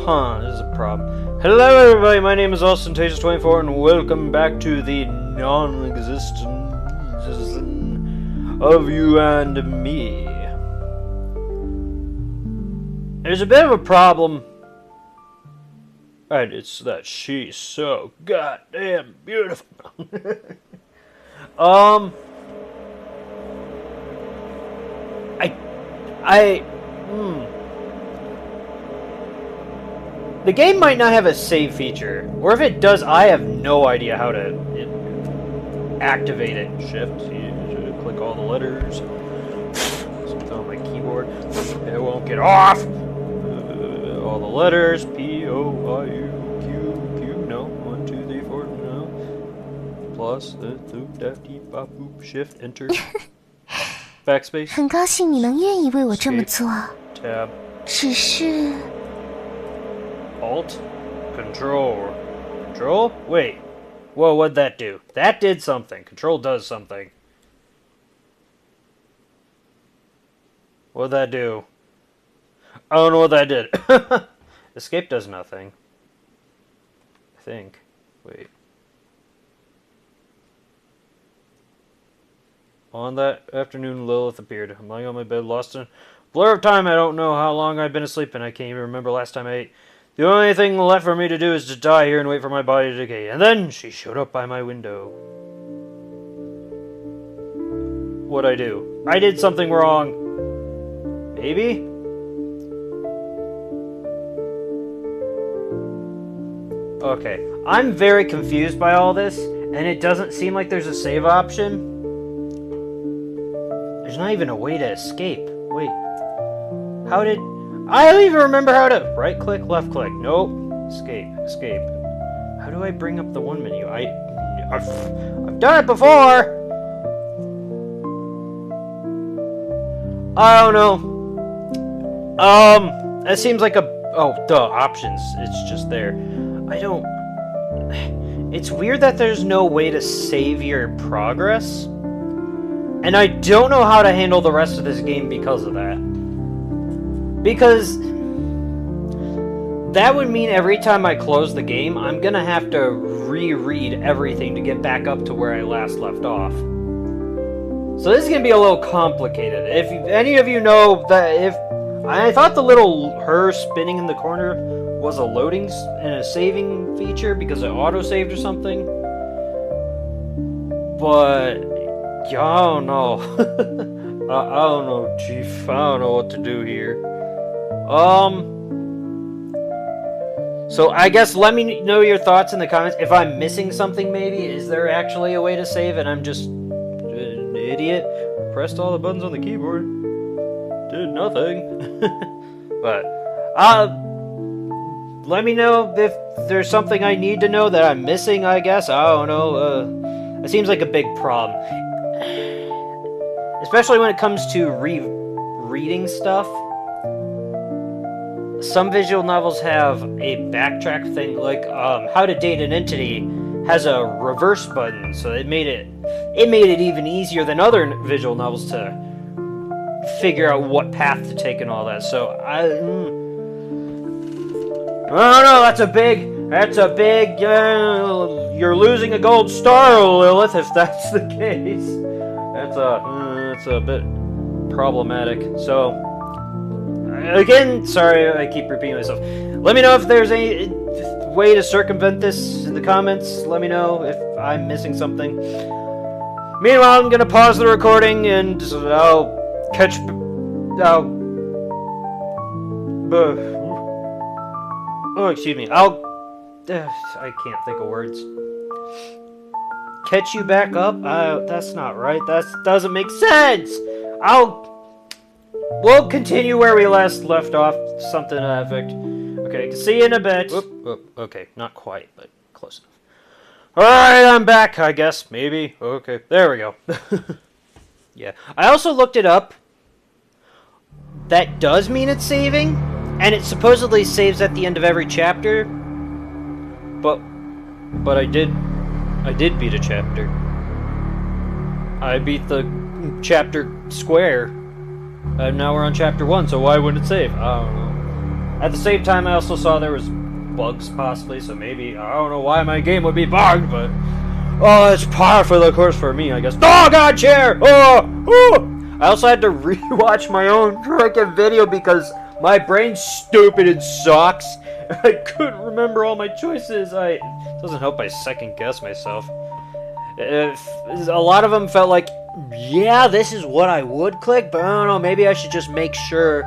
Huh, this is a problem. Hello everybody, my name is ExistenceN, and welcome back to the non-existence of you and me. There's a bit of a problem. And it's that she's so goddamn beautiful. The game might not have a save feature, or if it does, I have no idea how to activate it. Shift, click all the letters. Something on my keyboard. It won't get off. All the letters. P O I U Q Q. No. 1 2 3 4. No. Plus shift enter. Backspace. 很高兴你能愿意为我这么做。 Tab. 只是 Alt, Control. Wait. Whoa, what'd that do? That did something. Control does something. What'd that do? I don't know what that did. Escape does nothing. I think. Wait. On that afternoon, Lilith appeared. I'm lying on my bed, lost in a blur of time. I don't know how long I've been asleep, and I can't even remember last time I ate. The only thing left for me to do is to die here and wait for my body to decay. And then she showed up by my window. What'd I do? I did something wrong. Maybe? Okay. I'm very confused by all this, and it doesn't seem like there's a save option. There's not even a way to escape. Wait. How did... I don't even remember how to... Right click, left click. Nope. Escape. How do I bring up the one menu? I've done it before! I don't know. It seems like a... Oh, duh, options. It's just there. I don't... It's weird that there's no way to save your progress. And I don't know how to handle the rest of this game because of that. Because that would mean every time I close the game, I'm gonna have to reread everything to get back up to where I last left off. So this is gonna be a little complicated. If any of you know that, if I thought the little her spinning in the corner was a loading and a saving feature because it auto-saved or something, but yeah, I don't know. I don't know, Chief. I don't know what to do here. So I guess let me know your thoughts in the comments. If I'm missing something, maybe. Is there actually a way to save and I'm just an idiot? Pressed all the buttons on the keyboard. Did nothing. But, let me know if there's something I need to know that I'm missing, I guess. I don't know. It seems like a big problem. Especially when it comes to reading stuff. Some visual novels have a backtrack thing, like How to Date an Entity has a reverse button, so it made it even easier than other visual novels to figure out what path to take and all that. So I don't know. That's a big. You're losing a gold star, Lilith, if that's the case. That's a bit problematic. So, again, sorry I keep repeating myself. Let me know if there's any way to circumvent this in the comments. Let me know if I'm missing something. Meanwhile, I'm gonna pause the recording and I'll catch... Oh, excuse me. I can't think of words. Catch you back up? That's not right. That doesn't make sense! We'll continue where we last left off. Something to that effect. Okay, see you in a bit. Okay, not quite, but close enough. Alright, I'm back, I guess. Maybe. Okay, there we go. Yeah. I also looked it up. That does mean it's saving, and it supposedly saves at the end of every chapter. But I did beat a chapter. I beat the chapter square. And now we're on chapter 1, so why wouldn't it save? I don't know. At the same time, I also saw there was bugs possibly, so maybe, I don't know why my game would be bugged, but oh, it's par for the course for me, I guess. Oh god, chair! Oh! I also had to rewatch my own freaking video because my brain's stupid and sucks. I couldn't remember all my choices. It doesn't help I second guess myself. A lot of them felt like, yeah, this is what I would click, but I don't know, maybe I should just make sure.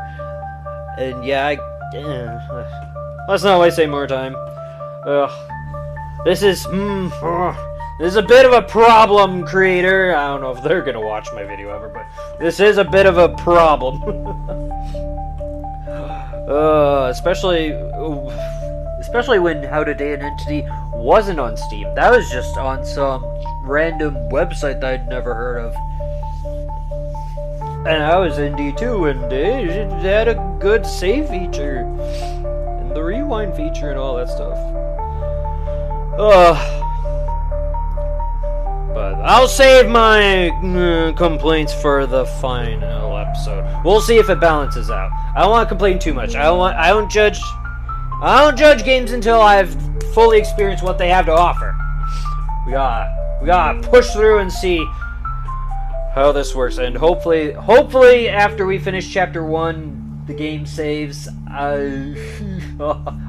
And yeah, let's not waste any more time. This is a bit of a problem, creator. I don't know if they're gonna watch my video ever, but this is a bit of a problem. Especially when How to Date an Entity wasn't on Steam. That was just on some random website that I'd never heard of. And I was indie too, and it had a good save feature, and the rewind feature, and all that stuff. But I'll save my complaints for the final episode. We'll see if it balances out. I don't want to complain too much. I don't judge games until I've fully experienced what they have to offer. We gotta push through and see how this works, and hopefully after we finish chapter 1, the game saves. I'm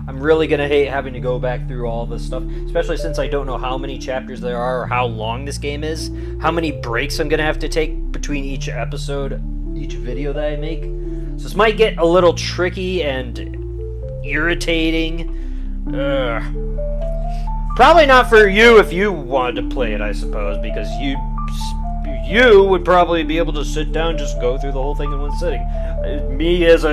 really gonna hate having to go back through all this stuff, especially since I don't know how many chapters there are or how long this game is, how many breaks I'm gonna have to take between each episode, each video that I make. So this might get a little tricky and irritating. Probably not for you if you wanted to play it, I suppose, because you would probably be able to sit down and just go through the whole thing in one sitting. Me, as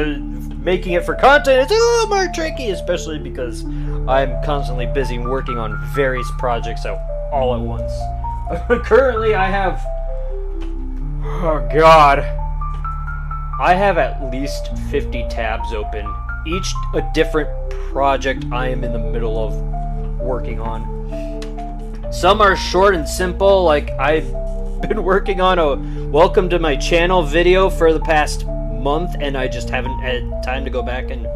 making it for content, it's a little more tricky, especially because I'm constantly busy working on various projects all at once. Currently, I have... oh god. I have at least 50 tabs open, each a different project I am in the middle of working on. Some are short and simple, like I've been working on a welcome to my channel video for the past month, and I just haven't had time to go back and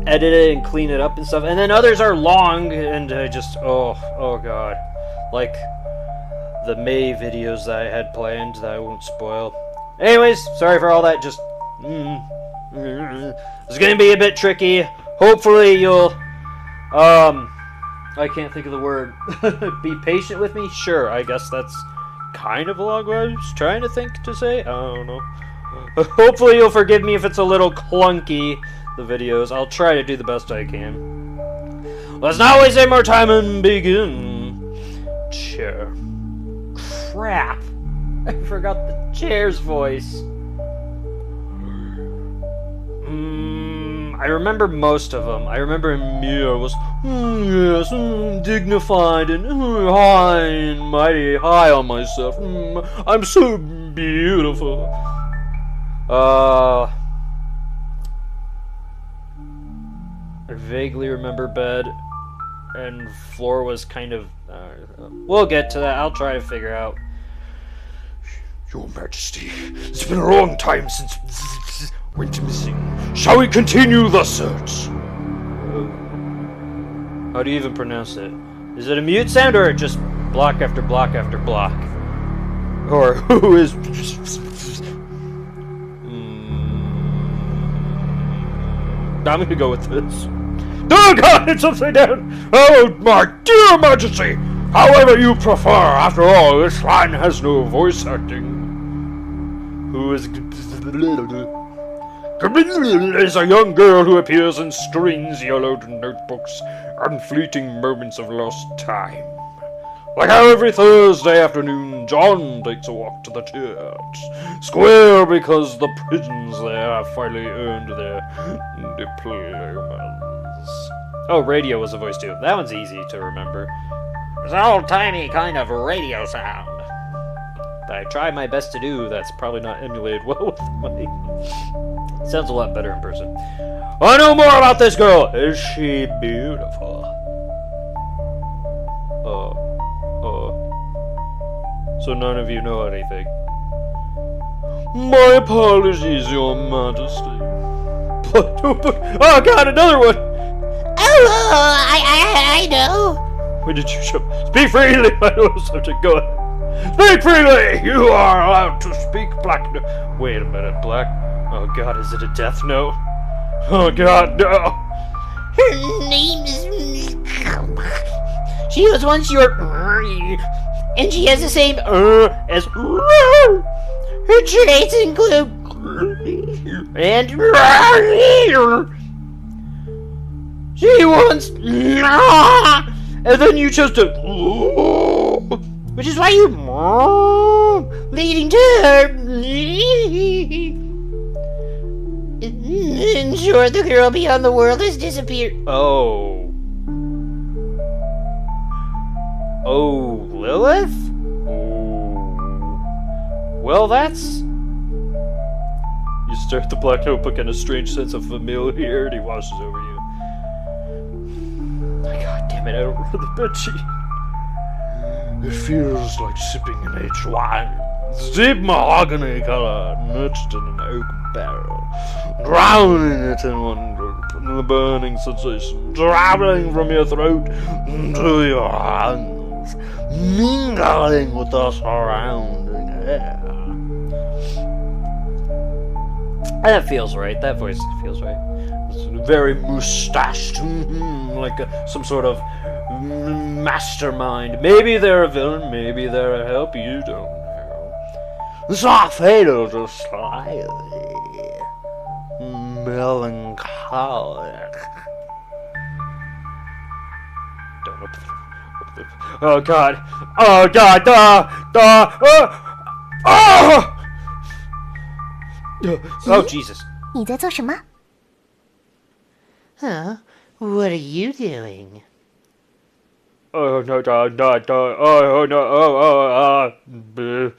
edit it and clean it up and stuff. And then others are long, and I just, oh god. Like the May videos that I had planned that I won't spoil. Anyways, sorry for all that, just... it's gonna be a bit tricky. Hopefully you'll... I can't think of the word. Be patient with me? Sure, I guess that's kind of along what I was trying to think to say. I don't know. Hopefully you'll forgive me if it's a little clunky, the videos. I'll try to do the best I can. Let's not waste any more time and begin. Chair. Crap. I forgot the chair's voice. I remember most of them. I remember Mia was, yes, dignified and high and mighty, high on myself. I'm so beautiful. I vaguely remember bed, and floor was kind of... we'll get to that. I'll try to figure out. Your Majesty, it's been a long time since went missing. Shall we continue the search? How do you even pronounce it? Is it a mute sound or just block after block after block? Or who is... I'm gonna go with this. Oh god, it's upside down! Oh my dear Majesty! However you prefer, after all, this line has no voice acting. Who is... Camille is a young girl who appears in screens, yellowed notebooks, and fleeting moments of lost time. Like how every Thursday afternoon, John takes a walk to the church square because the pigeons there have finally earned their diplomas. Oh, radio was a voice too. That one's easy to remember. It's an old-timey kind of radio sound that I try my best to do. That's probably not emulated well with my... Sounds a lot better in person. I know more about this girl. Is she beautiful? So none of you know anything. My apologies, Your Majesty. Black Notebook. Oh god, another one! Oh, I know. When did you show? Speak freely, my little subject. Go ahead. Speak freely! You are allowed to speak, Black Note. Wait a minute, Black. Oh god, is it a death note? Oh god, no! Her name is... She was once your... And she has the same as... Her traits include... And... She wants... And then you chose to... Which is why you... Leading to her... In short, the girl beyond the world has disappeared. Oh. Oh, Lilith? Oh. Well, that's... You stare at the Black Notebook and a strange sense of familiarity washes over you. God damn it, I don't remember the bedsheet. It feels like sipping an aged wine. It's deep mahogany color, nurtured in an oak barrel. Drowning it in wonder, in the burning sensation, traveling from your throat to your hands, mingling with the surrounding air. That feels right. That voice feels right. It's very mustached, like some sort of mastermind. Maybe they're a villain, maybe they're a help, you don't know. It's not fatal, just slightly melancholic. Don't open the... Oh god! Oh god! Oh Jesus! 你在做什么？ Huh? What are you doing? Oh no! Oh no!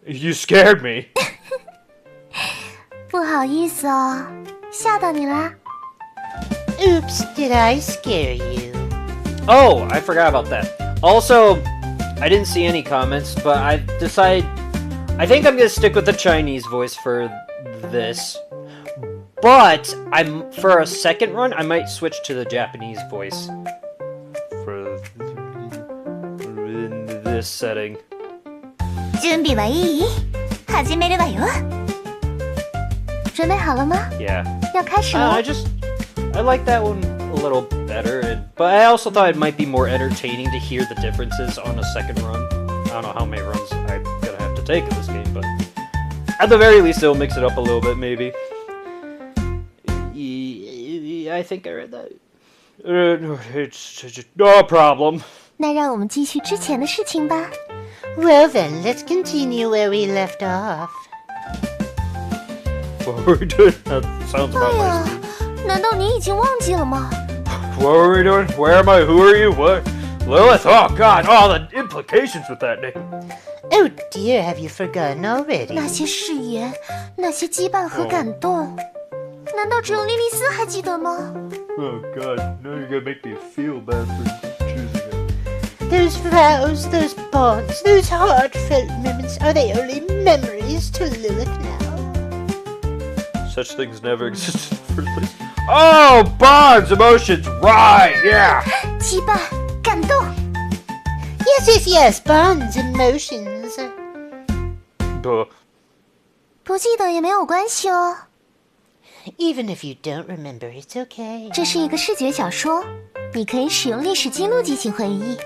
You scared me. 不好意思哦，吓到你啦。 Oops, did I scare you? Oh, I forgot about that. Also, I didn't see any comments, but I think I'm gonna stick with the Chinese voice for this. But for a second run, I might switch to the Japanese voice for in this setting. 準備はいい？始めるわよ。准备好了吗？ Yeah. 要开始喽。 I like that one a little better, but I also thought it might be more entertaining to hear the differences on a second run. I don't know how many runs I'm gonna have to take in this game, but at the very least, it'll mix it up a little bit, maybe. I think I read that. It's no problem. 那让我们继续之前的事情吧。 Well then, let's continue where we left off. What were we doing? That sounds 哎 about 呀 right. 难道你已经忘记了吗？ What were we doing? Where am I? Who are you? What? Lilith? Oh god, all the implications with that name. Oh dear, have you forgotten already? 那些誓言，那些羁绊和感动，难道只有莉莉丝还记得吗？ Oh god, now you're gonna make me feel bad for choosing it. Those vows, those bonds, those heartfelt moments, are they only memories to Lilith now? Such things never existed in the first place. Oh, bonds, emotions, right, yeah. 羁绊，感动。 Yes, bonds, emotions. Duh. 不记得也没有关系哦。 Even if you don't remember, it's okay. 这是一个视觉小说，你可以使用历史记录进行回忆。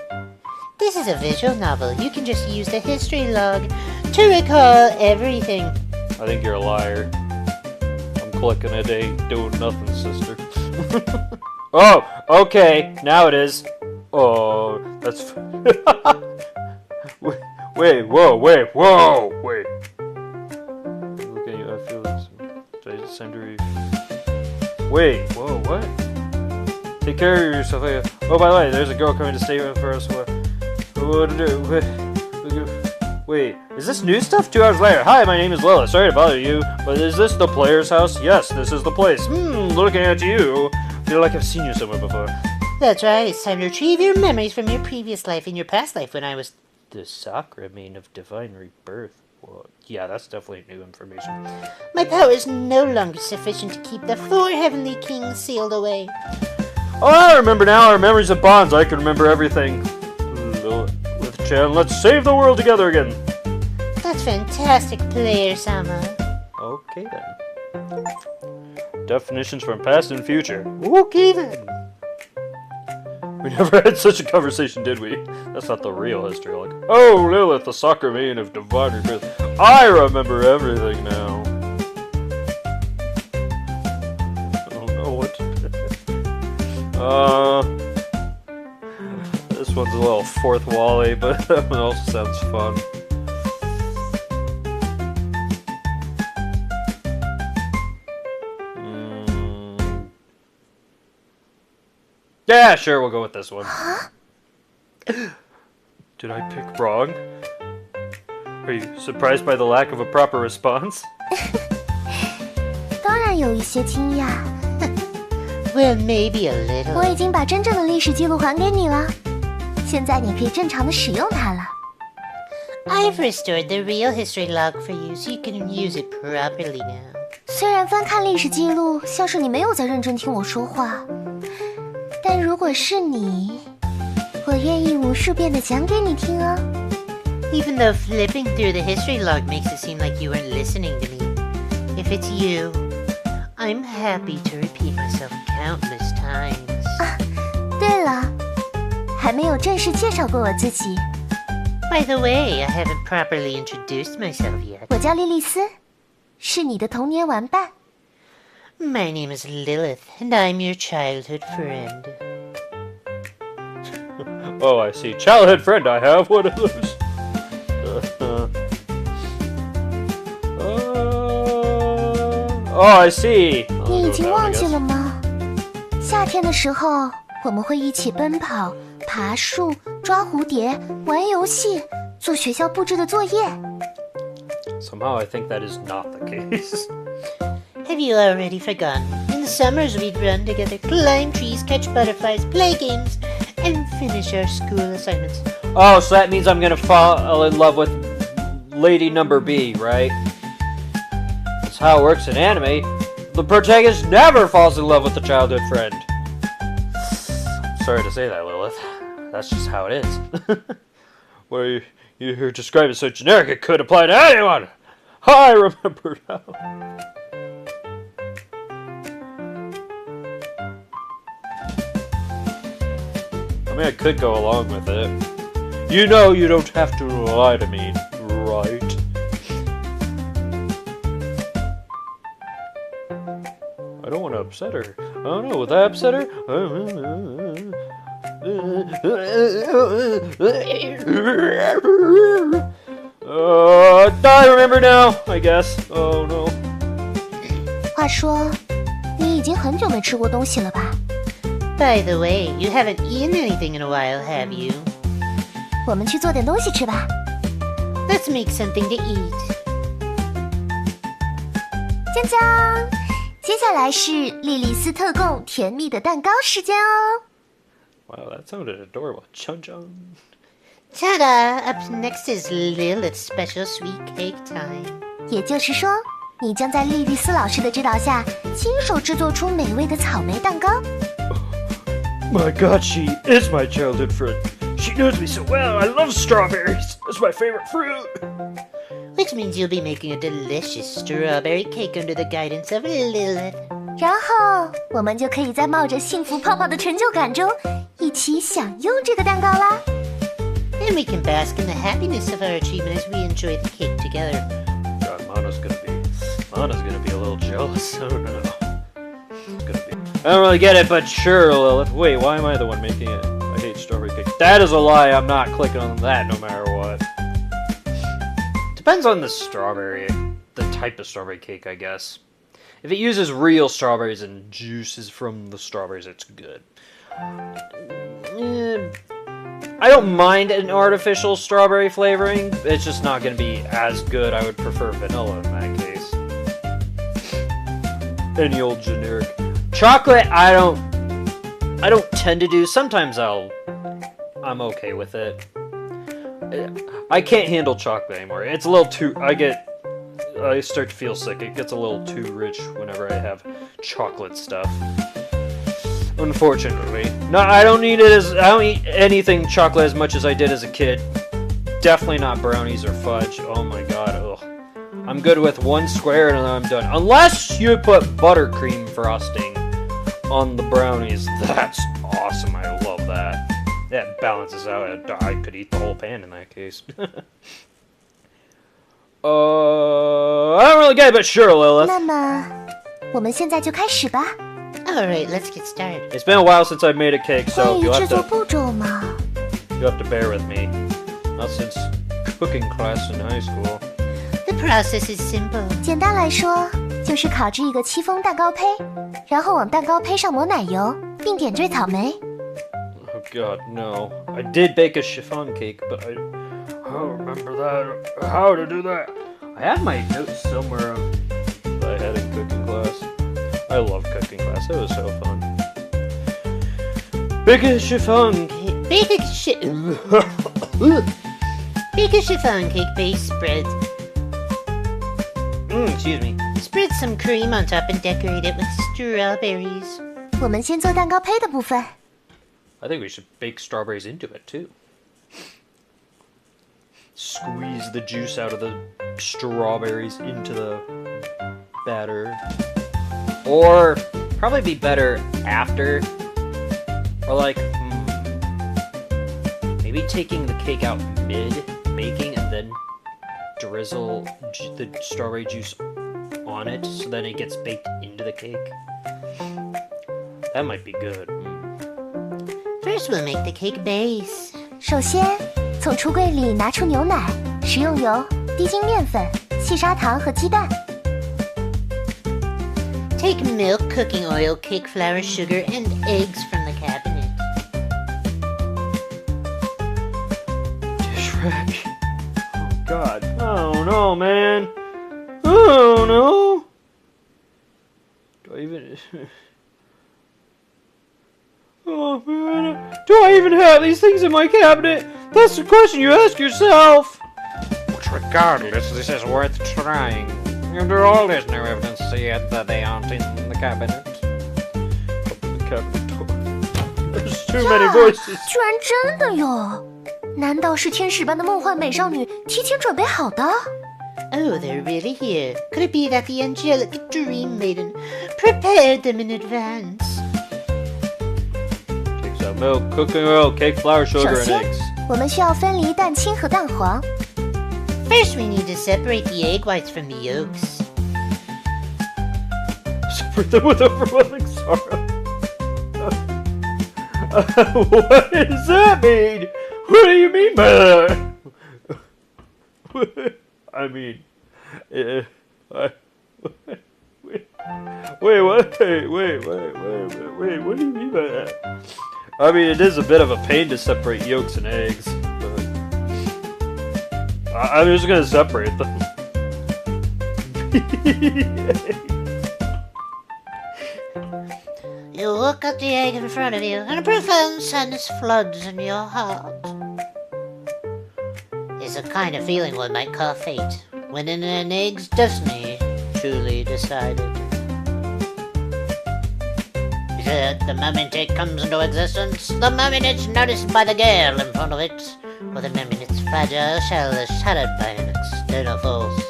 This is a visual novel. You can just use the history log to recall everything. I think you're a liar. I'm clicking it, ain't doing nothing, sister. Oh, okay, now it is. Oh, that's... Wait, whoa. Look at you, I feel it's time to read. Wait, whoa, what? Take care of yourself. Oh, by the way, there's a girl coming to stay for us. What to do? Wait, is this new stuff? 2 hours later. Hi, my name is Lilith. Sorry to bother you, but is this the player's house? Yes, this is the place. Looking at you. Feel like I've seen you somewhere before. That's right. It's time to retrieve your memories from your previous life and your past life when I was... The sacrament of divine rebirth. Well, yeah, that's definitely new information. My power is no longer sufficient to keep the 4 heavenly kings sealed away. Oh, I remember now. Our memories of bonds. I can remember everything. With Chan, let's save the world together again. That's fantastic, player-sama. Okay then. Definitions from past and future. Okay then. We never had such a conversation, did we? That's not the real history. Like, oh, Lilith, the soccer main of divine rebirth. I remember everything now. I don't know what to do. This one's a little fourth wally, but that one also sounds fun. Yeah, sure, we'll go with this one. Did I pick wrong? Are you surprised by the lack of a proper response? 当然有一些惊讶。 Well, maybe a little. 我已经把真正的历史记录还给你了，现在你可以正常的使用它了。 I've restored the real history log for you, so you can use it properly now. 虽然翻看历史记录像是你没有在认真听我说话，但如果是你，我愿意无数遍的讲给你听哦。 Even though flipping through the history log makes it seem like you weren't listening to me. If it's you, I'm happy to repeat myself countless times. 对了，还没有正式介绍过我自己。 By the way, I haven't properly introduced myself yet. 我叫莉莉丝，是你的童年玩伴。 My name is Lilith, and I'm your childhood friend. Oh, I see. Childhood friend, I have one of those. Oh, I see. 你已经忘记了吗？夏天的时候，我们会一起奔跑、爬树、抓蝴蝶、玩游戏、做学校布置的作业。 Somehow I think that is not the case. Have you already forgotten? In the summers we'd run together, climb trees, catch butterflies, play games, and finish our school assignments. Oh, so that means I'm gonna fall in love with Lady Number B, right? That's how it works in anime. The protagonist never falls in love with a childhood friend. Sorry to say that, Lilith. That's just how it is. Well, you're describing so generic it could apply to anyone. I remember now. I mean, I could go along with it. You know you don't have to lie to me, right? I don't want to upset her. I don't know, would that upset her? I remember now, I guess. Oh no. 话说，你已经很久没吃过东西了吧？ By the way, you haven't eaten anything in a while, have you? 我们去做点东西吃吧。 Let's make something to eat. 江江，接下来是莉莉丝特供甜蜜的蛋糕时间哦。 Wow, that sounded adorable. Chung chung. Ta-da! Up next is Lilith's special sweet cake time. 也就是说，你将在莉莉丝老师的指导下，亲手制作出美味的草莓蛋糕。 My God, she is my childhood friend. She knows me so well. I love strawberries. That's my favorite fruit. Which means you'll be making a delicious strawberry cake under the guidance of Lilith. 然后我们就可以在冒着幸福泡泡的成就感中，一起享用这个蛋糕啦。 And we can bask in the happiness of our achievement as we enjoy the cake together. God, Mana's gonna be a little jealous. Oh no. It's gonna be. I don't really get it, but sure, Lilith. Wait, why am I the one making it? I hate strawberry cake. That is a lie. I'm not clicking on that no matter what. Depends on the type of strawberry cake, I guess. If it uses real strawberries and juices from the strawberries, it's good. I don't mind an artificial strawberry flavoring. It's just not going to be as good. I would prefer vanilla in that case. Any old generic. Chocolate, I don't tend to do. Sometimes I'm okay with it. I can't handle chocolate anymore. It's a little too. I start to feel sick. It gets a little too rich whenever I have chocolate stuff. Unfortunately, no, I don't eat anything chocolate as much as I did as a kid. Definitely not brownies or fudge. Oh my god, ugh. I'm good with one square and then I'm done. Unless you put buttercream frosting on the brownies. That's awesome. I love that. That balances out. I could eat the whole pan in that case. I don't really get it, but sure, Lilith. 那么，我们现在就开始吧。 Alright, let's get started. It's been a while since I've made a cake, 关 so 于 you'll 制 have 作 to 步骤嘛， bear with me. Not since cooking class in high school. The process is simple. 简单来说，就是烤制一个戚风蛋糕胚，然后往蛋糕胚上抹奶油，并点缀草莓。 Oh god, no. I did bake a chiffon cake, but I don't remember that. How to do that? I have my notes somewhere that I had in cooking class. I love cooking class. It was so fun. Bake a chiffon cake. Bake a chiffon cake base spread. Excuse me. Spread some cream on top and decorate it with strawberries. 我们先做蛋糕胚的部分。 I think we should bake strawberries into it too. Squeeze the juice out of the strawberries into the batter. Or probably be better after. Or like, maybe taking the cake out mid-baking and then drizzle the strawberry juice on it so then it gets baked into the cake. That might be good. First, we'll make the cake base. 首先，从橱柜里拿出牛奶、食用油、低筋面粉、细砂糖和鸡蛋。 Take milk, cooking oil, cake flour, sugar, and eggs from the cabinet. Dish rack. Oh god. Oh no, man. Oh no. Do I even... Oh man. Do I even have these things in my cabinet? That's the question you ask yourself. But regardless, this is worth trying. After all, there's no evidence yet that they aren't in the cabinet. Open the cabinet door. There's too many voices. 居然真的有！难道是天使般的梦幻美少女提前准备好的？ Oh, they're really here. Could it be that the angelic dream maiden prepared them in advance? Take some milk, cooking oil, cake flour, 首 sugar, and 先 eggs.，我们需要分离蛋清和蛋黄。 First, we need to separate the egg whites from the yolks. Separate them with overwhelming sorrow. What does that mean? What do you mean by that? I mean, wait, what? Wait, what do you mean by that? I mean, it is a bit of a pain to separate yolks and eggs, but I'm just gonna separate them. You look at the egg in front of you, and a profound sadness floods in your heart. It's a kind of feeling one might call fate, when in an egg's destiny truly decided. The moment it comes into existence, the moment it's noticed by the girl in front of it, or the moment its fragile shell is shattered by an external force.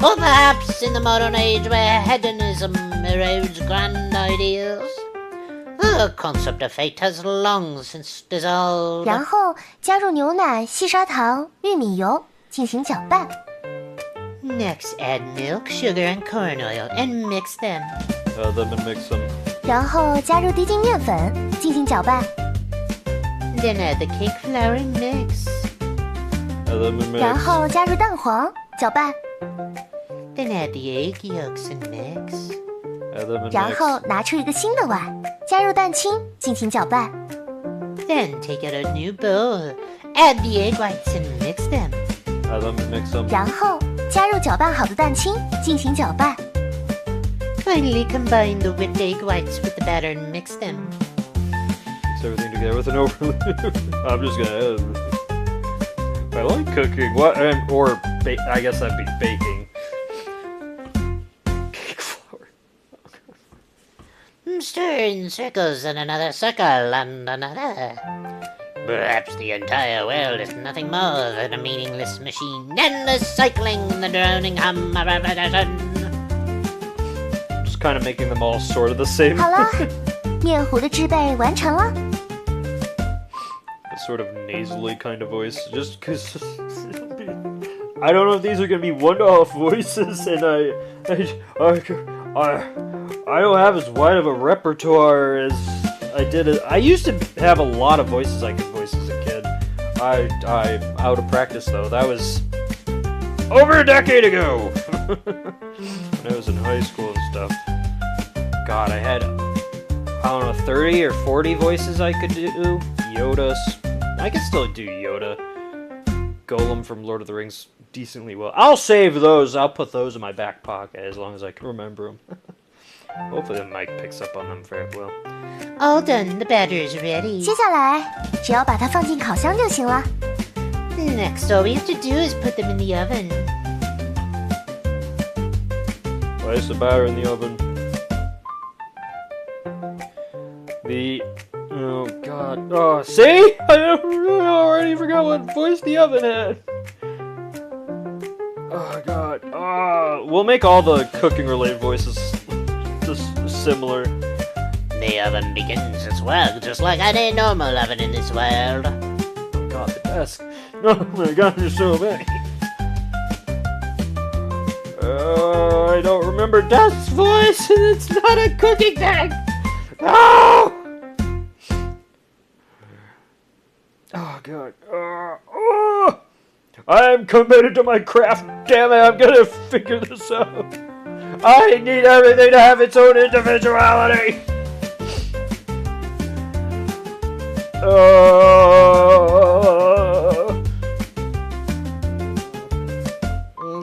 Or perhaps in the modern age where hedonism erodes grand ideals, the concept of fate has long since dissolved. 然后加入牛奶、细砂糖、玉米油进行搅拌。 Next, add milk, sugar, and corn oil and mix them. Them and mix them. 然后加入低筋面粉进行搅拌。 Then add the cake flour and mix. Them and mix. 然后加入蛋黄搅拌。 Then add the egg yolks and mix. Them and 然 mix. 后拿出一个新的碗，加入蛋清进行搅拌。 Then take out a new bowl. Add the egg whites and mix them. Them and mix them. 然后加入搅拌好的蛋清进行搅拌。 Finally, combine the whipped egg whites with the batter and mix them. Mix everything together with an overload. I'm just gonna. I like cooking. What? Or I guess that'd be baking. Cake flour. Stir in circles and another circle and another. Perhaps the entire world is nothing more than a meaningless machine, endless cycling, the droning hum of repetition. Just kind of making them all sort of the same. 好了，面糊的制备完成了。 Sort of nasally kind of voice, just because I don't know if these are gonna be one-off voices, and I don't have as wide of a repertoire as I did. I used to have a lot of voices I could voice as a kid. I'm out of practice though. That was over a decade ago. When I was in high school and stuff. God, I had I don't know 30 or 40 voices I could do. Yoda. I can still do Yoda. Golem from Lord of the Rings decently well. I'll save those. I'll put those in my back pocket as long as I can remember them. Hopefully the mic picks up on them very well. All done, the batter is ready. 接下来只要把它放进烤箱就行了。 Next, all we have to do is put them in the oven. Place the batter in the oven. Oh god. Oh, see? I already forgot what voice the oven had. Oh god. We'll make all the cooking related voices just similar. The oven begins its work just like any normal oven in this world. Oh god, the desk. Oh my god, there's so many. I don't remember Desk's voice, and it's not a cooking thing. No! Oh god. I'm committed to my craft. Damn it, I'm gonna figure this out. I need everything to have its own individuality.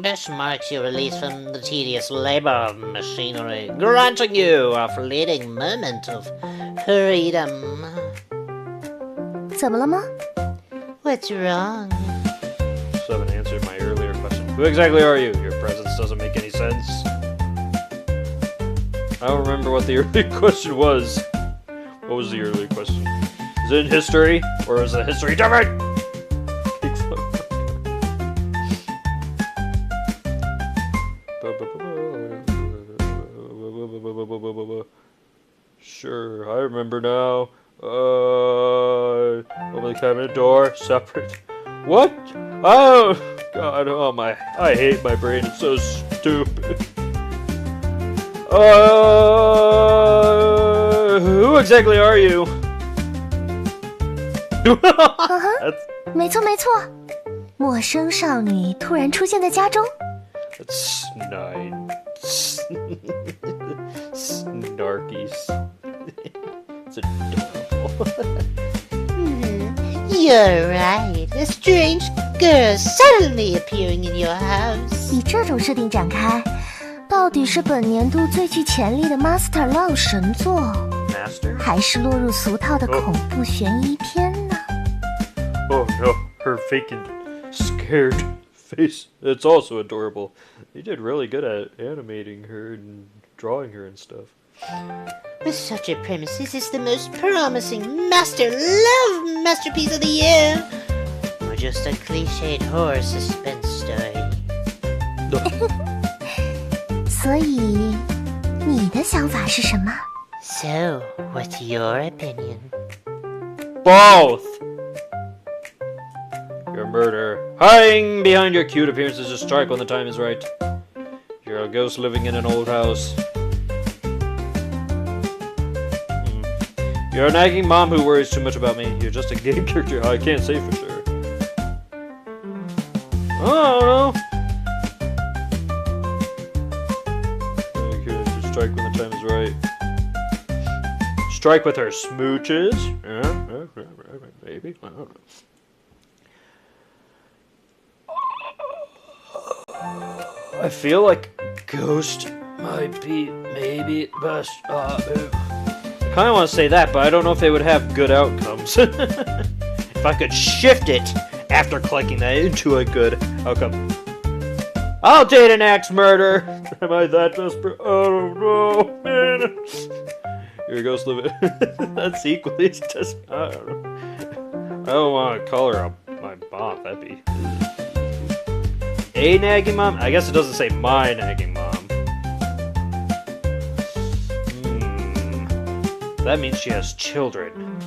This marks your release from the tedious labor of machinery, granting you a fleeting moment of freedom. 怎么了吗？ What's wrong? Still haven't answered my earlier question. Who exactly are you? Your presence doesn't make any sense. I don't remember what the earlier question was. What was the earlier question? Is it in history? Or is the history different? Sure, I remember now. Over the cabinet door, separate. What? Oh, God, oh my, I hate my brain, it's so stupid. Who exactly are you? 没错没错，陌生少女突然出现在家中。 That's nine. Snarkies. It's adorable. You're right. A strange girl suddenly appearing in your house. 以这种设定展开，到底是本年度最具潜力的 Master Love 神作， Master? 还是落入俗套的恐怖悬疑片呢？ Oh no, her faking scared face. It's also adorable. They did really good at animating her and drawing her and stuff. With such a premise, this is the most promising Master Love masterpiece of the year. Or just a cliched horror suspense story. 所以，你的想法是什么？ So, what's your opinion? Both! You're a murderer. Hiding behind your cute appearances to strike when the time is right. You're a ghost living in an old house. You're a nagging mom who worries too much about me. You're just a game character. I can't say for sure. Oh, I don't know. To strike when the time is right. Strike with her smooches. Maybe. I don't know. I feel like Ghost might be maybe best. I kind of want to say that, but I don't know if they would have good outcomes. If I could shift it after clicking that into a good outcome. I'll date an axe murder. Am I that desperate? Oh no, man. Here goes the. That's equally just. I don't know. I don't want to call her my mom. That'd be. A nagging mom? I guess it doesn't say my nagging mom. That means she has children.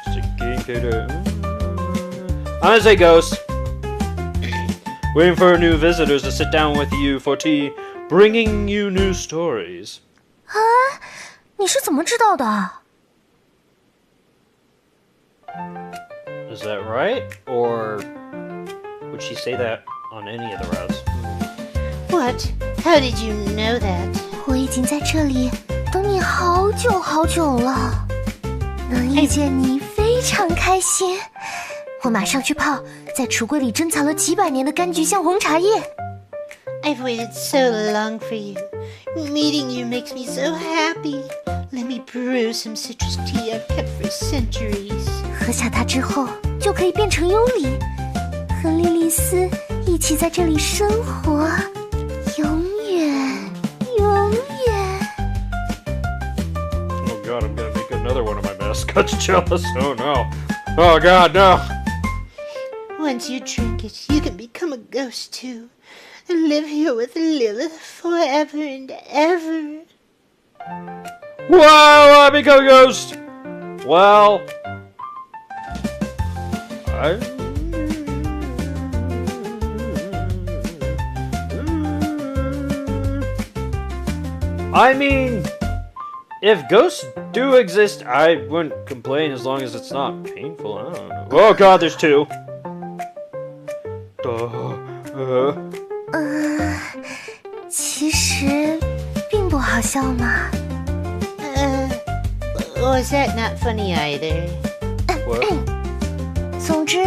Just a game character. I'm gonna say ghost. Waiting for new visitors to sit down with you for tea, bringing you new stories. 啊，你是怎么知道的？ Is that right? Or would she say that on any of the routes? What? How did you know that? 我已经在这里等你好久好久了，能遇见你非常开心。我马上去泡在橱柜里珍藏了几百年的柑橘香红茶叶。 I've waited so long for you. Meeting you makes me so happy. Let me brew some citrus tea I've kept for centuries. 喝下它之后，就可以变成幽灵，和莉莉丝一起在这里生活，永远，永远。 Oh god, I'm gonna make another one of my mascots jealous. Oh no. Oh god, no. Once you drink it, you can become a ghost too, and live here with Lilith forever and ever. Whoa! I become a ghost. Well, I mean, if ghosts do exist, I wouldn't complain as long as it's not painful. I don't know. Oh god, there's two. 其实并不好笑嘛。 Was that not funny either? What? 总之，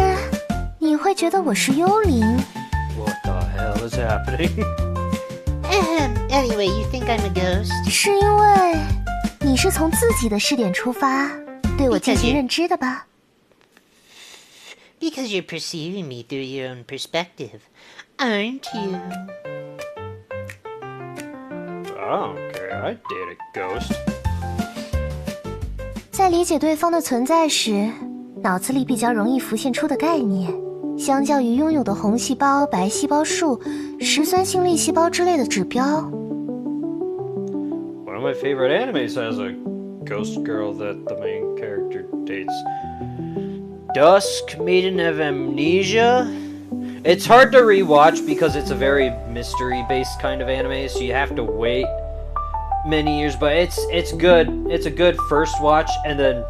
你会觉得我是幽灵。 What the hell is happening? Anyway, you think I'm a ghost? 是因为你是从自己的视点出发，对我进行认知的吧？ Because you're perceiving me through your own perspective, aren't you? I don't care. I date a ghost. 在理解对方的存在时，脑子里比较容易浮现出的概念，相较于拥有的红细胞、白细胞数、石酸性粒细胞之类的指标。 One of my favorite animes has a ghost girl that the main character dates. Dusk, Maiden of Amnesia. It's hard to rewatch because it's a very mystery-based kind of anime, so you have to wait many years. But it's good. It's a good first watch, and then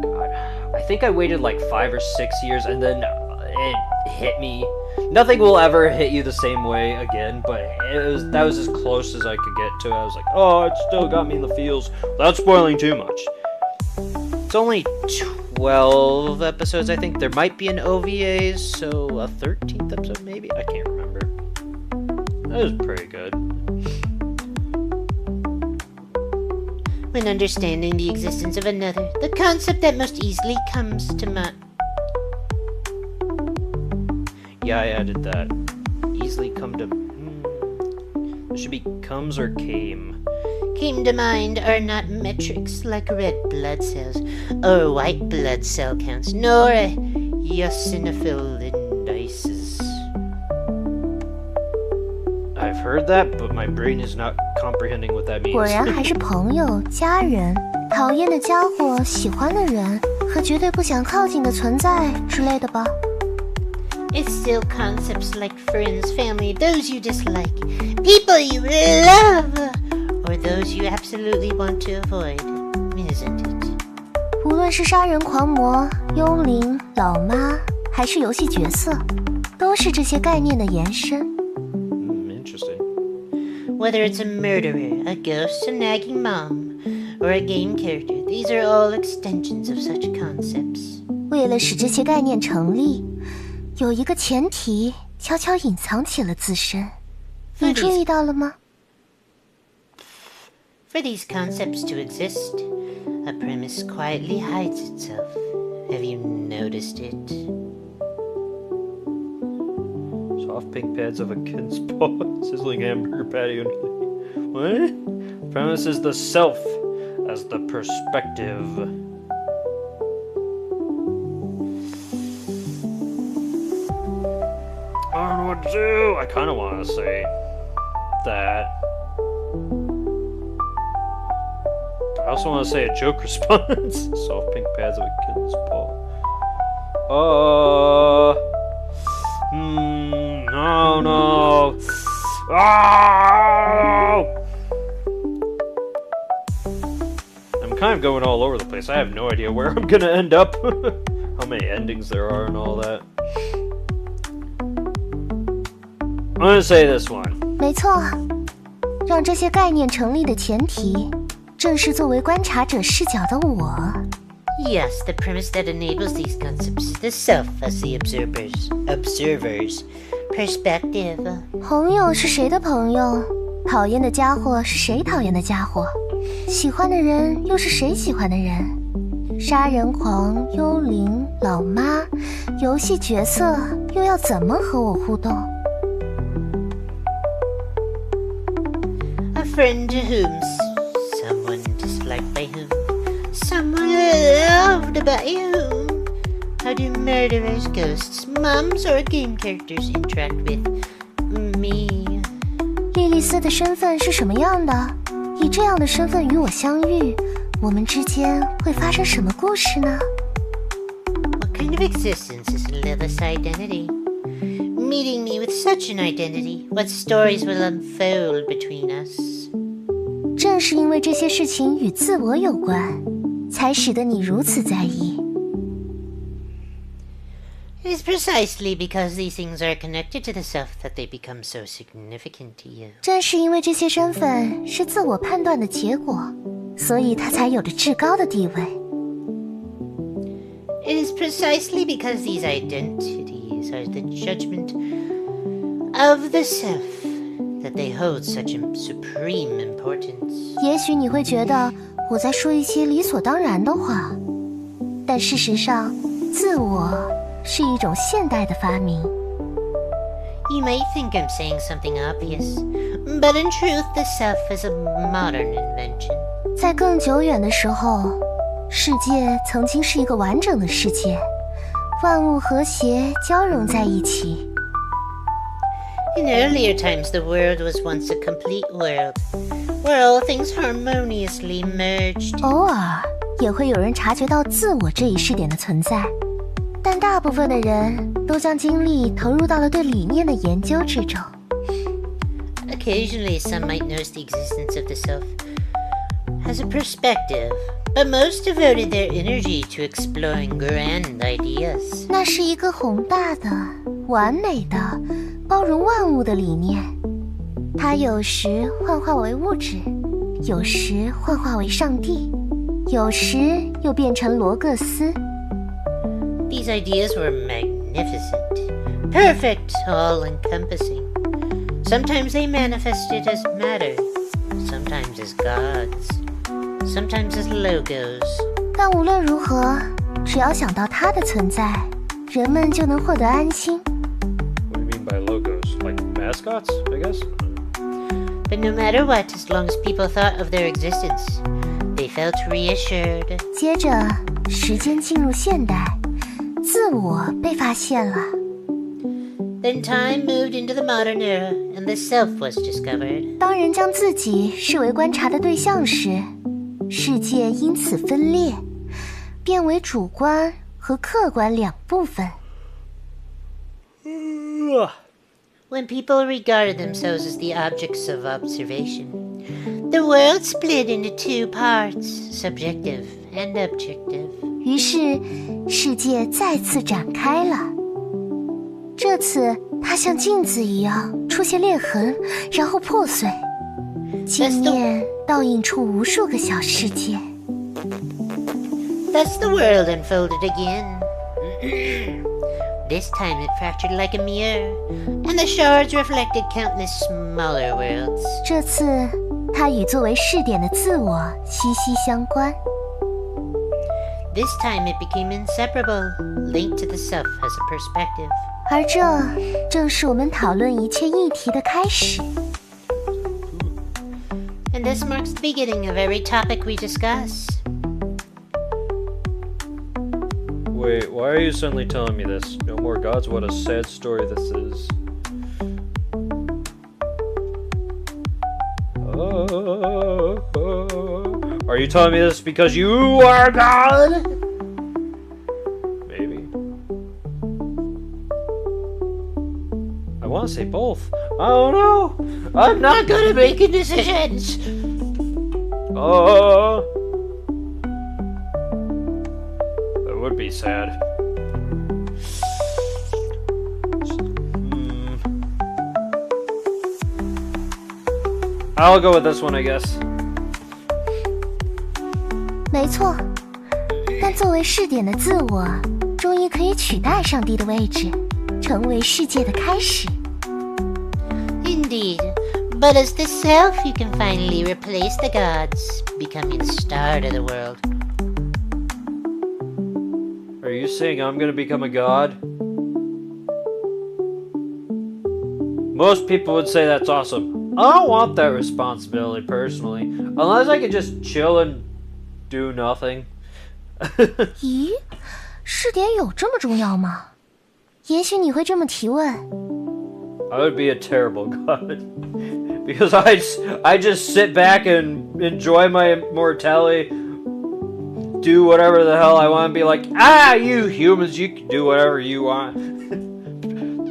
God, I think I waited like 5 or 6 years, and then it hit me. Nothing will ever hit you the same way again, but that was as close as I could get to it. I was like, oh, it still got me in the feels without spoiling too much. It's only 12 episodes, I think. There might be an OVA, so a 13th episode maybe? I can't remember. That was pretty good. When understanding the existence of another, the concept that most easily comes to mind. Yeah, I added that. Easily come to... It should be comes or came. Came to mind are not metrics like red blood cells or white blood cell counts, nor eosinophil indices. I've heard that, but my brain is not comprehending what that means. 果然还是朋友、家人、讨厌的家伙、喜欢的人和绝对不想靠近的存在之类的吧。 It's still concepts like friends, family, those you dislike, people you love, or those you absolutely want to avoid, isn't it? 无论是杀人狂魔、幽灵、老妈，还是游戏角色，都是这些概念的延伸。Interesting. Whether it's a murderer, a ghost, a nagging mom, or a game character, these are all extensions of such concepts. 为了使这些概念成立，有一个前提悄悄隐藏起了自身，你注意到了吗？ For these concepts to exist, a premise quietly hides itself. Have you noticed it? Soft pink pads of a kid's paw. Sizzling hamburger patty underneath. What? Premise is the self as the perspective. I don't know what to do. I kind of want to say that. I also want to say a joke response. Soft pink pads of a kid's paw. No. Oh! I'm kind of going all over the place. I have no idea where I'm gonna end up. How many endings there are and all that. I'm gonna say this one. 没错，让这些概念成立的前提，正是作为观察者视角的我。Yes, the premise that enables these concepts is the self as the observer's perspective. 朋友是谁的朋友？讨厌的家伙是谁讨厌的家伙？喜欢的人又是谁喜欢的人？杀人狂、幽灵、老妈，游戏角色又要怎么和我互动？ A friend to whom, someone disliked by whom, someone loved by whom. How do murderers, ghosts, moms, or game characters interact with me? 莉莉丝的身份是什么样的？以这样的身份与我相遇，我们之间会发生什么故事呢？ What kind of existence is Lilith's identity? Meeting me with such an identity, what stories will unfold between us? 正是因为这些事情与自我有关，才使得你如此在意。 It is precisely because these things are connected to the self that they become so significant to you. 正是因为这些身份是自我判断的结果，所以它才有着至高的地位。 It is precisely because these identities are the judgment of the self that they hold such supreme importance. 也许你会觉得我在说一些理所当然的话，但事实上，自我是一种现代的发明。 You may think I'm saying something obvious, but in truth, the self is a modern invention. 在更久远的时候，世界曾经是一个完整的世界，万物和谐交融在一起。 In earlier times, the world was once a complete world, where all things harmoniously merged. 偶尔也会有人察觉到自我这一试点的存在，但大部分的人都将精力投入到了对理念的研究之中。 Occasionally, some might notice the existence of the self as a perspective, but most devoted their energy to exploring grand ideas. 那是一个宏大的、完美的、包容万物的理念。它有时幻化为物质，有时幻化为上帝，有时又变成罗各斯。 These ideas were magnificent, perfect, all-encompassing. Sometimes they manifested as matter, sometimes as gods, sometimes as logos. 但无论如何，只要想到它的存在，人们就能获得安心。 What do you mean by logos? Like mascots, I guess? But no matter what, as long as people thought of their existence, they felt reassured. 接着，时间进入现代，自我被发现了。 Then time moved into the modern era, and the self was discovered. 当人将自己视为观察的对象时，世界因此分裂，变为主观和客观两部分。 When people regarded themselves as the objects of observation, the world split into two parts, subjective and objective. 于是，世界再次展开了。这次，它像镜子一样出现裂痕，然后破碎。镜面倒映出无数个小世界。 Thus the world unfolded again. This time it fractured like a mirror, and the shards reflected countless smaller worlds. 这次，它与作为试点的自我息息相关。 This time it became inseparable, linked to the self as a perspective. 而这正是我们讨论一切议题的开始。And this marks the beginning of every topic we discuss. Wait, why are you suddenly telling me this? No more gods, what a sad story this is. Are you telling me this because you are God? Maybe. I want to say both. I don't know. I'm not good at making decisions. That would be sad. I'll go with this one, I guess. 没错，但作为试点的自我，终于可以取代上帝的位置，成为世界的开始。Indeed, but as the self, you can finally replace the gods, becoming the start of the world. Are you saying I'm gonna become a god? Most people would say that's awesome. I don't want that responsibility personally, unless I could just chill and do nothing. 咦，试点有这么重要吗？也许你会这么提问。I would be a terrible god. Because I just sit back and enjoy my immortality, do whatever the hell I want, and be like, you humans, you can do whatever you want.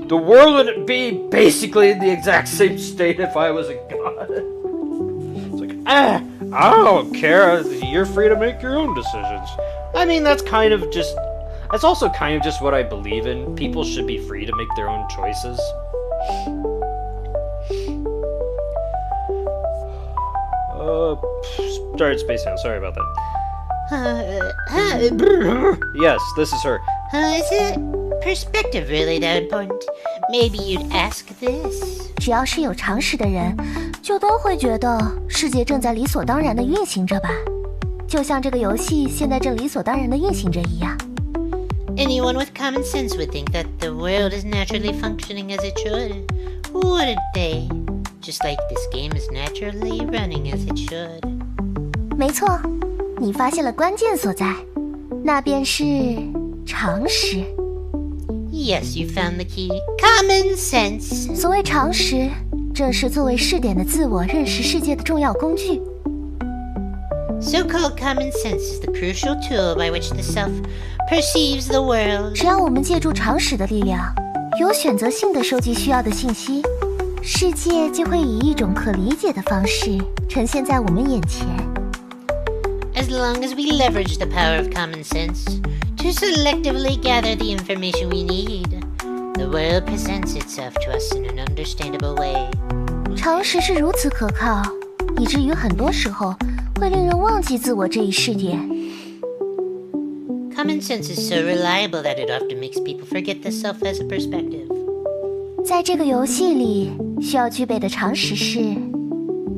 The world would be basically in the exact same state if I was a god. It's like, I don't care. You're free to make your own decisions. I mean, that's also kind of just what I believe in. People should be free to make their own choices. Started spacing out. Sorry about that. Yes, this is her. Is it perspective really that important? Maybe you'd ask this. 只要是有常识的人，就都会觉得世界正在理所当然地运行着吧，就像这个游戏现在正理所当然地运行着一样。Anyone with common sense would think that the world is naturally functioning as it should, wouldn't they? Just like this game is naturally running as it should. 没错，你发现了关键所在，那便是常识。Yes, you found the key. Common sense. 所谓常识，正是作为试点的自我认识世界的重要工具。So-called common sense is the crucial tool by which the self perceives the world. 只要我们借助常识的力量，有选择性地收集需要的信息，世界就会以一种可理解的方式呈现在我们眼前。As long as we leverage the power of common sense to selectively gather the information we need, the world presents itself to us in an understandable way. 常识是如此可靠，以至于很多时候会令人忘记自我这一试点。Common sense is so reliable that it often makes people forget the self as a perspective. 在这个游戏里，需要具备的常识是，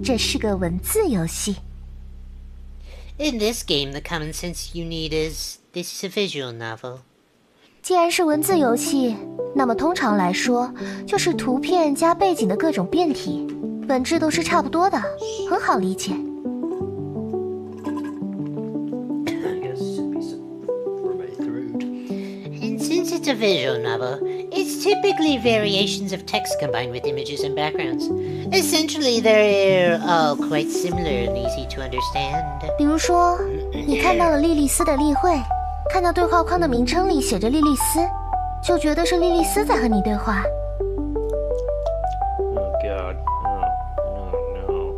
这是个文字游戏。In this game, the common sense you need is this is a visual novel. 既然是文字游戏，那么通常来说，就是图片加背景的各种变体，本质都是差不多的，很好理解。And since it's a visual novel, it's typically variations of text combined with images and backgrounds. Essentially, they're all quite similar and easy to understand. 比如说，你看到了莉莉丝的例会，看到对话框的名称里写着莉莉丝，就觉得是莉莉丝在和你对话。Oh God! No!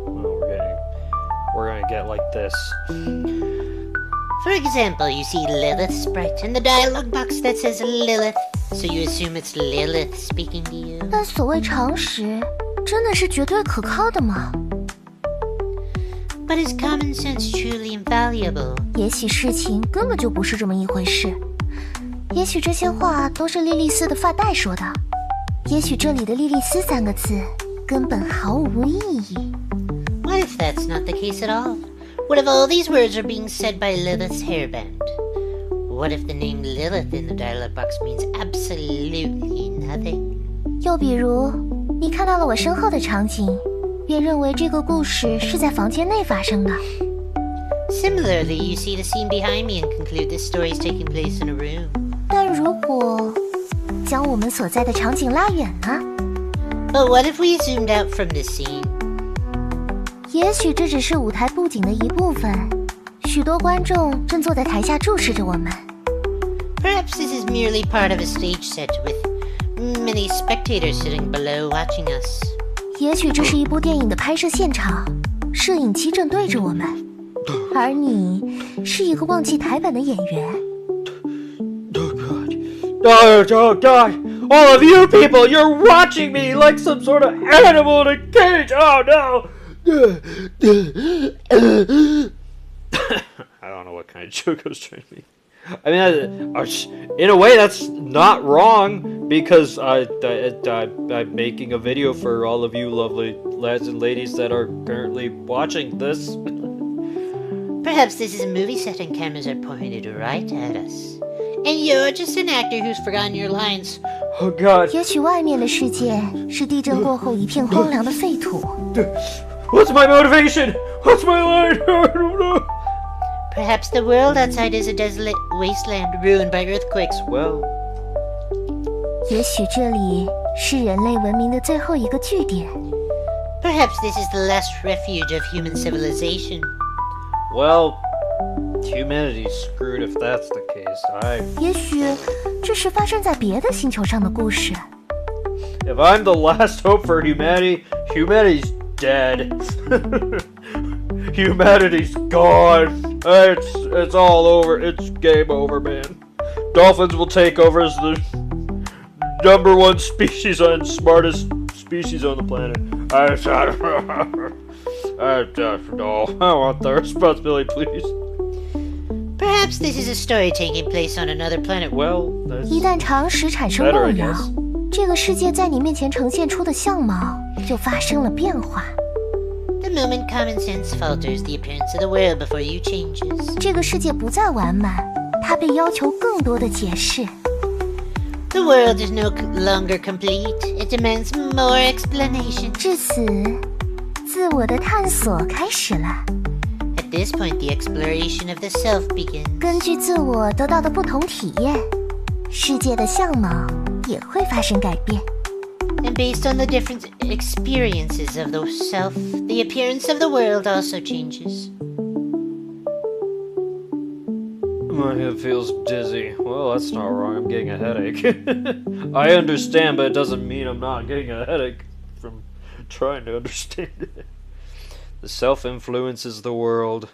We're gonna get like this. For example, you see Lilith's sprite in the dialogue box that says Lilith, so you assume it's Lilith speaking to you. 但所谓常识，真的是绝对可靠的吗？ But is common sense truly invaluable? 也许事情根本就不是这么一回事，也许这些话都是莉莉丝的发带说的，也许这里的莉莉丝三个字根本毫无意义。 What if that's not the case at all? What if all these words are being said by Lilith's hairband? what if the name Lilith in the dialogue box means absolutely nothing? 又比如，你看到了我身后的场景，便认为这个故事是在房间内发生的。Similarly, you see the scene behind me and conclude this story is taking place in a room. 但如果将我们所在的场景拉远呢？ But what if we zoomed out from this scene? 也许这只是舞台布景的一部分，许多观众正坐在台下注视着我们。 Perhaps this is merely part of a stage set with many spectators sitting below watching us. 也许这是一部电影的拍摄现场，摄影机正对着我们，而你是一个忘记台本的演员。 Oh God! All of you people, you're watching me like some sort of animal in a cage! Oh no! I don't know what kind of joke I was trying to make. I mean, in a way, that's not wrong because I'm making a video for all of you lovely lads and ladies that are currently watching this. Perhaps this is a movie set and cameras are pointed right at us. And you're just an actor who's forgotten your lines. Oh God! 也许外面的世界是地震过后一片荒凉的废土。 What's my motivation? What's my line? I don't know. Perhaps the world outside is a desolate wasteland ruined by earthquakes. Well, 也许这里是人类文明的最后一个据点。 Perhaps this is the last refuge of human civilization. well, humanity's screwed if that's the case. 也许这是发生在别的星球上的故事。 If I'm the last hope for humanity, humanity's dead. Humanity's gone. It's all over. It's game over, man. Dolphins will take over as the #1 species and smartest species on the planet. I want the responsibility, please. Perhaps this is a story taking place on another planet. Well, that's 一旦常识产生 better, 动 I 摇 guess.，这个世界在你面前呈现出的相貌就发生了变化。 The moment common sense falters, the appearance of the world before you changes. 这个世界不再完满，它被要求更多的解释。 The world is no longer complete. It demands more explanation. 至此，自我的探索开始了。 At this point, the exploration of the self begins. 根据自我得到的不同体验，世界的相貌也会发生改变。 And based on the different experiences of the self, the appearance of the world also changes. My head feels dizzy. Well, that's not wrong. I'm getting a headache. I understand, but it doesn't mean I'm not getting a headache from trying to understand it. The self influences the world.